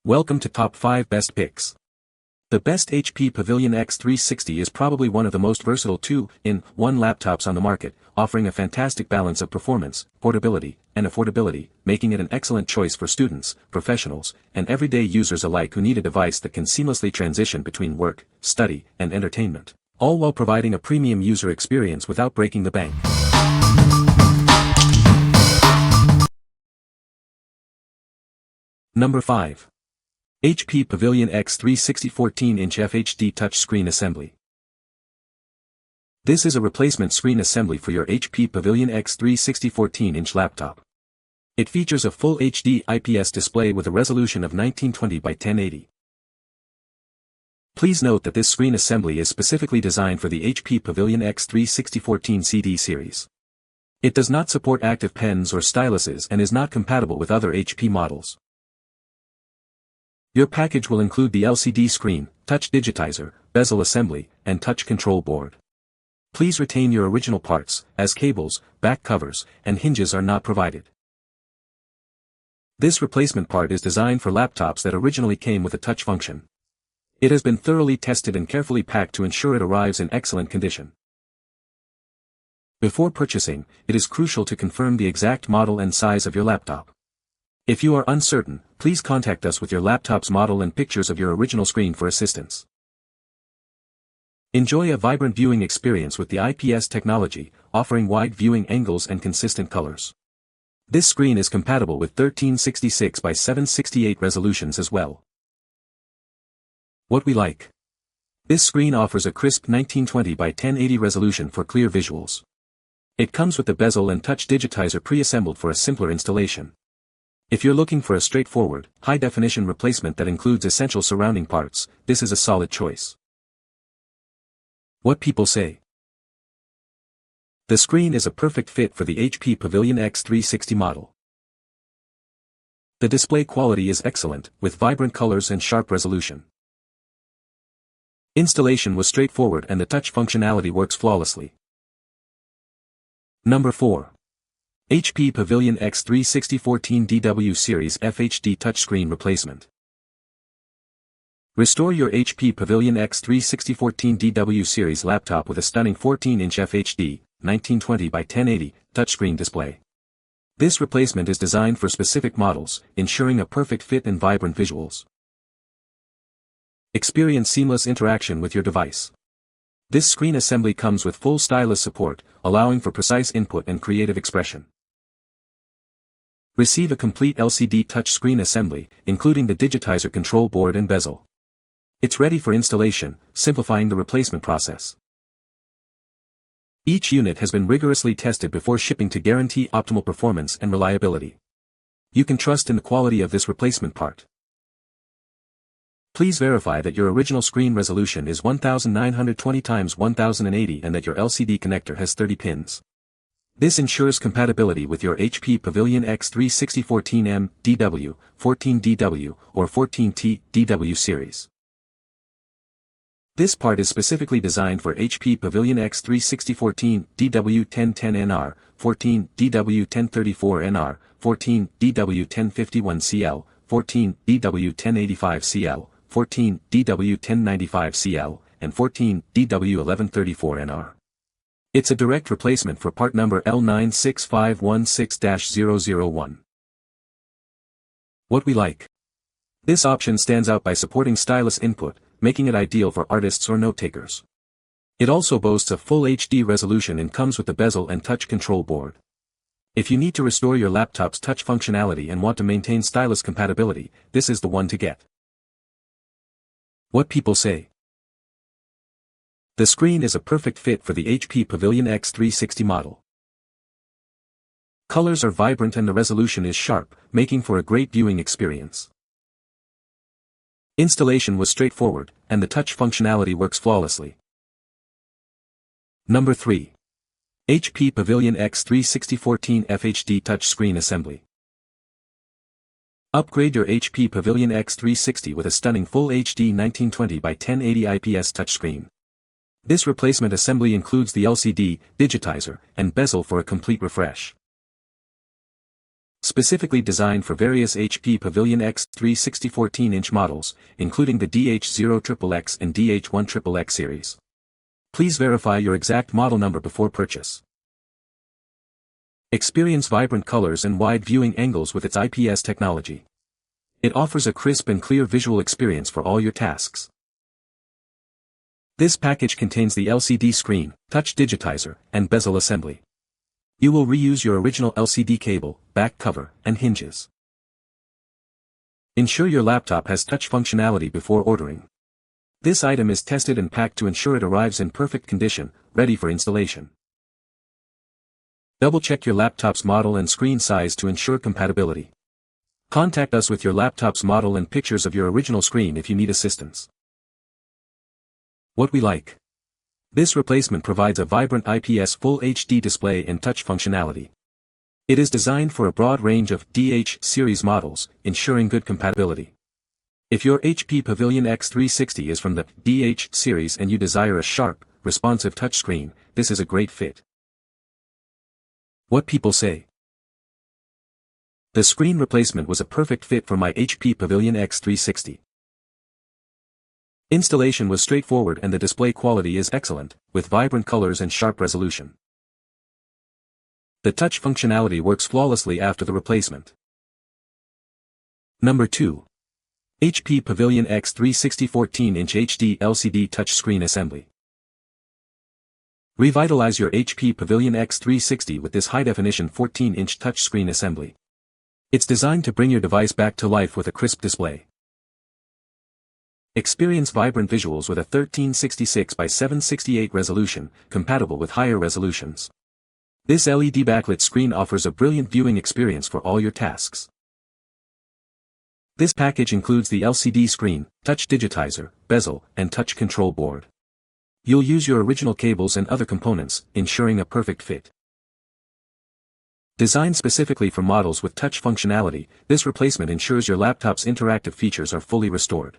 Welcome to Top 5 Best Picks. The best HP Pavilion x360 is probably one of the most versatile 2-in-1 laptops on the market, offering a fantastic balance of performance, portability, and affordability, making it an excellent choice for students, professionals, and everyday users alike who need a device that can seamlessly transition between work, study, and entertainment, all while providing a premium user experience without breaking the bank. Number 5. HP Pavilion x360 14-inch FHD touchscreen assembly. This is a replacement screen assembly for your HP Pavilion x360 14-inch laptop. It features a full HD IPS display with a resolution of 1920 by 1080. Please note that this screen assembly is specifically designed for the HP Pavilion x360 14 CD series. It does not support active pens or styluses and is not compatible with other HP models. Your package will include the LCD screen, touch digitizer, bezel assembly, and touch control board. Please retain your original parts, as cables, back covers, and hinges are not provided. This replacement part is designed for laptops that originally came with a touch function. It has been thoroughly tested and carefully packed to ensure it arrives in excellent condition. Before purchasing, it is crucial to confirm the exact model and size of your laptop. If you are uncertain, please contact us with your laptop's model and pictures of your original screen for assistance. Enjoy a vibrant viewing experience with the IPS technology, offering wide viewing angles and consistent colors. This screen is compatible with 1366 by 768 resolutions as well. What we like. This screen offers a crisp 1920 by 1080 resolution for clear visuals. It comes with the bezel and touch digitizer pre-assembled for a simpler installation. If you're looking for a straightforward, high-definition replacement that includes essential surrounding parts, this is a solid choice. What people say. The screen is a perfect fit for the HP Pavilion x360 model. The display quality is excellent, with vibrant colors and sharp resolution. Installation was straightforward and the touch functionality works flawlessly. Number 4. HP Pavilion x360 14DW Series FHD Touchscreen Replacement. Restore your HP Pavilion x360 14DW Series laptop with a stunning 14-inch FHD, 1920 by 1080, touchscreen display. This replacement is designed for specific models, ensuring a perfect fit and vibrant visuals. Experience seamless interaction with your device. This screen assembly comes with full stylus support, allowing for precise input and creative expression. Receive a complete LCD touchscreen assembly, including the digitizer control board and bezel. It's ready for installation, simplifying the replacement process. Each unit has been rigorously tested before shipping to guarantee optimal performance and reliability. You can trust in the quality of this replacement part. Please verify that your original screen resolution is 1920 x 1080 and that your LCD connector has 30 pins. This ensures compatibility with your HP Pavilion x360 14M DW, 14DW, or 14T DW series. This part is specifically designed for HP Pavilion x360 14 DW 1010NR, 14 DW 1034NR, 14 DW 1051CL, 14 DW 1085CL, 14 DW 1095CL, and 14 DW 1134NR. It's a direct replacement for part number L96516-001. What we like. This option stands out by supporting stylus input, making it ideal for artists or note-takers. It also boasts a full HD resolution and comes with the bezel and touch control board. If you need to restore your laptop's touch functionality and want to maintain stylus compatibility, this is the one to get. What people say. The screen is a perfect fit for the HP Pavilion x360 model. Colors are vibrant and the resolution is sharp, making for a great viewing experience. Installation was straightforward, and the touch functionality works flawlessly. Number 3. HP Pavilion x360 14 FHD Touchscreen Assembly. Upgrade your HP Pavilion x360 with a stunning Full HD 1920 by 1080 IPS touchscreen. This replacement assembly includes the LCD, digitizer, and bezel for a complete refresh. Specifically designed for various HP Pavilion x360 14-inch models, including the DH0XXX and DH1XXX series. Please verify your exact model number before purchase. Experience vibrant colors and wide viewing angles with its IPS technology. It offers a crisp and clear visual experience for all your tasks. This package contains the LCD screen, touch digitizer, and bezel assembly. You will reuse your original LCD cable, back cover, and hinges. Ensure your laptop has touch functionality before ordering. This item is tested and packed to ensure it arrives in perfect condition, ready for installation. Double-check your laptop's model and screen size to ensure compatibility. Contact us with your laptop's model and pictures of your original screen if you need assistance. What we like. This replacement provides a vibrant IPS Full HD display and touch functionality. It is designed for a broad range of DH series models, ensuring good compatibility. If your HP Pavilion x360 is from the DH series and you desire a sharp, responsive touchscreen, this is a great fit. What people say. The screen replacement was a perfect fit for my HP Pavilion x360. Installation was straightforward and the display quality is excellent, with vibrant colors and sharp resolution. The touch functionality works flawlessly after the replacement. Number 2. HP Pavilion x360 14-inch HD LCD touchscreen assembly. Revitalize your HP Pavilion x360 with this high-definition 14-inch touchscreen assembly. It's designed to bring your device back to life with a crisp display. Experience vibrant visuals with a 1366 by 768 resolution, compatible with higher resolutions. This LED backlit screen offers a brilliant viewing experience for all your tasks. This package includes the LCD screen, touch digitizer, bezel, and touch control board. You'll use your original cables and other components, ensuring a perfect fit. Designed specifically for models with touch functionality, this replacement ensures your laptop's interactive features are fully restored.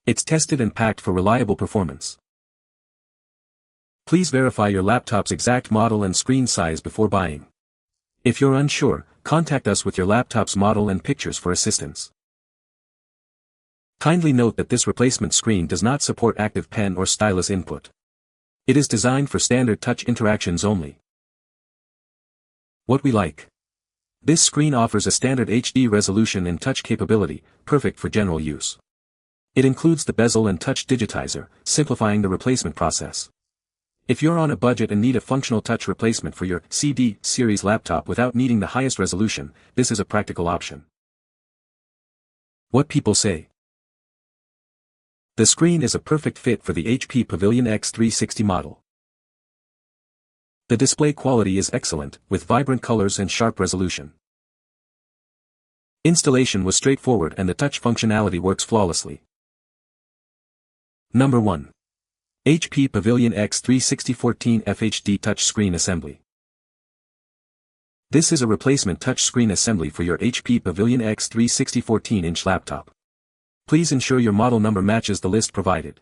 It's tested and packed for reliable performance. Please verify your laptop's exact model and screen size before buying. If you're unsure, contact us with your laptop's model and pictures for assistance. Kindly note that this replacement screen does not support active pen or stylus input. It is designed for standard touch interactions only. What we like. This screen offers a standard HD resolution and touch capability, perfect for general use. It includes the bezel and touch digitizer, simplifying the replacement process. If you're on a budget and need a functional touch replacement for your CD series laptop without needing the highest resolution, this is a practical option. What people say. The screen is a perfect fit for the HP Pavilion x360 model. The display quality is excellent, with vibrant colors and sharp resolution. Installation was straightforward and the touch functionality works flawlessly. Number 1. HP Pavilion x360 14 FHD touchscreen assembly. This is a replacement touchscreen assembly for your HP Pavilion x360 14-inch laptop. Please ensure your model number matches the list provided.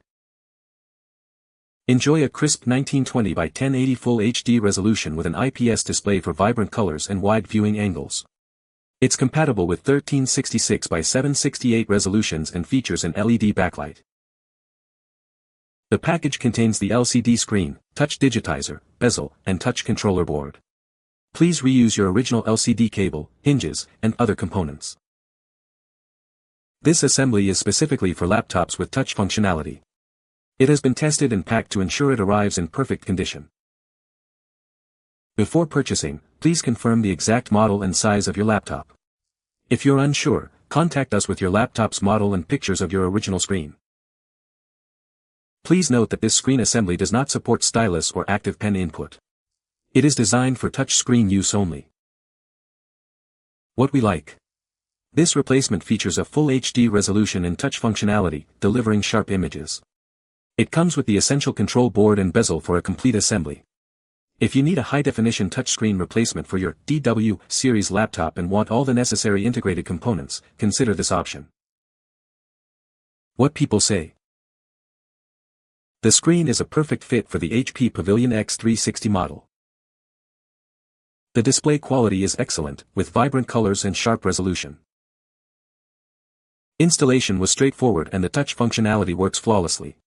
Enjoy a crisp 1920 by 1080 Full HD resolution with an IPS display for vibrant colors and wide viewing angles. It's compatible with 1366 by 768 resolutions and features an LED backlight. The package contains the LCD screen, touch digitizer, bezel, and touch controller board. Please reuse your original LCD cable, hinges, and other components. This assembly is specifically for laptops with touch functionality. It has been tested and packed to ensure it arrives in perfect condition. Before purchasing, please confirm the exact model and size of your laptop. If you're unsure, contact us with your laptop's model and pictures of your original screen. Please note that this screen assembly does not support stylus or active pen input. It is designed for touch screen use only. What we like. This replacement features a full HD resolution and touch functionality, delivering sharp images. It comes with the essential control board and bezel for a complete assembly. If you need a high-definition touchscreen replacement for your DW series laptop and want all the necessary integrated components, consider this option. What people say. The screen is a perfect fit for the HP Pavilion x360 model. The display quality is excellent, with vibrant colors and sharp resolution. Installation was straightforward and the touch functionality works flawlessly.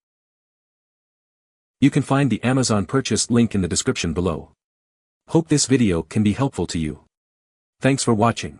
You can find the Amazon purchase link in the description below. Hope this video can be helpful to you. Thanks for watching.